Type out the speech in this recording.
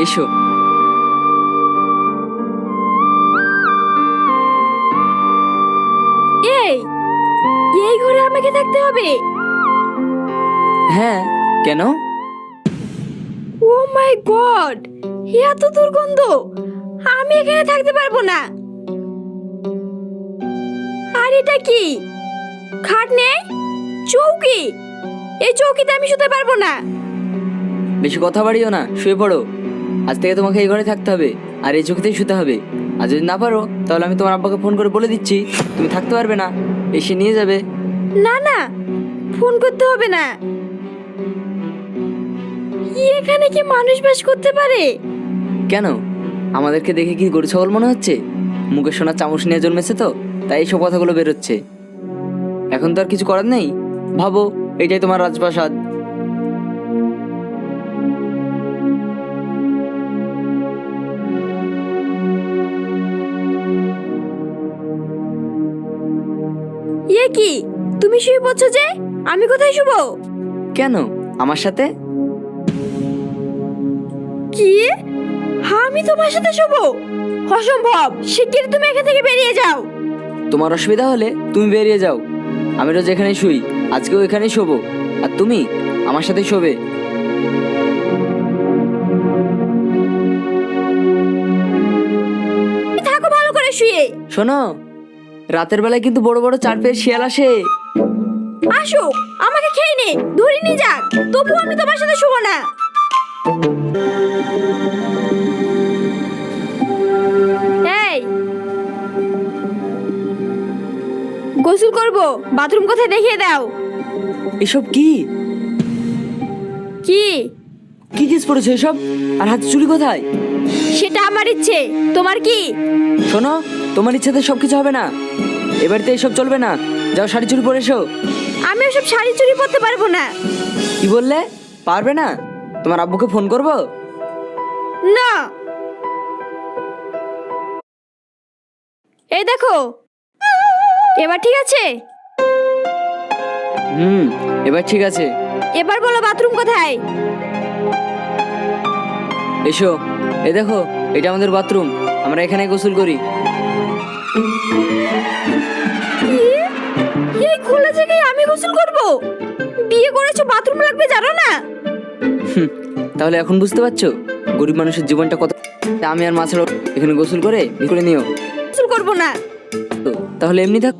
এসো। এই এই ঘরে আমাকে থাকতে হবে? হ্যাঁ, কেন? ও মাই গড, এত দুর্গন্ধ! আমি এখানে থাকতে পারবো না। আর এটা কি? খাট নেই, চৌকি। এই চৌকিতে আমি শুতে পারবো না। বেশি কথা বাড়িও না, শুয়ে পড়ো। আজ থেকে তোমাকে এই ঘরে থাকতে হবে, আর এই চোখেতেই শুতে হবে। আর যদি না পারো তাহলে আমি তোমার আব্বাকে ফোন করে বলে দিচ্ছি তুমি থাকতে পারবে না, এসে নিয়ে যাবে। না না, ফোন করতে হবে না। এখানে কি মানুষ বাস করতে পারে? কেন? আমাদেরকে দেখে কি গরু ছাগল মনে হচ্ছে? মুখে সোনা চামচ নিয়ে জন্মেছে তো, তাই এইসব কথাগুলো বেরোচ্ছে। এখন তো আর কিছু করার নেই, ভাবো এটাই তোমার রাজপ্রাসাদ। কি তুমি শুয়ে পড়ছো যে? আমি কোথায় শুবো? কেন আমার সাথে? কি? আমি তোমার সাথে শুবো? অসম্ভব! শিগগিরই তুমি এখান থেকে বেরিয়ে যাও। তোমার অসুবিধা হলে তুমি বেরিয়ে যাও। আমি রোজ এখানেই শুই, আজকেও এখানেই শোবো। আর তুমি আমার সাথে শোবে। থাকো ভালো করে শুয়ে। শোনো, রাতের বেলায় কিন্তু বড় বড় চার পেয়ে শিয়াল আসে। আসো, আমাকে খেয়ে নে, ধরে নিয়ে যাক, তবু আমি তোমার সাথে শুবো না। এই, গোসল করব, বাথরুম কোথায় দেখিয়ে দাও। এসব কি কি? কি কেস পড়েছে এসব? আর হাতে চুরি কোথায়? সেটা আমার ইচ্ছে, তোমার কি? শোনো, তোমার ইচ্ছাতে সবকিছু হবে না। এবারে এসব চলবে না। যাও শাড়ি চুরি পরে এসো। আমি ওসব শাড়ি চুরি পরতে পারবো না। কি বললে? পারবে না? তোমার আব্বুকে ফোন করবো। না। এই দেখো, এবার ঠিক আছে? এবার ঠিক আছে। এবার বলো বাথরুম কোথায়? এসো, এই দেখো, এটা আমাদের বাথরুম। আমরা এখানে গোসল করি। এই খোলা জায়গায় আমি গোসল করব? বিয়ে করেছো, বাথরুম লাগবে জানো না? তাহলে এখন বুঝতে পারছো গরিব মানুষের জীবনটা কত। আমি আর মাছরাও এখানে গোসল করে নিও। গোসল করব না। তাহলে এমনি থাক।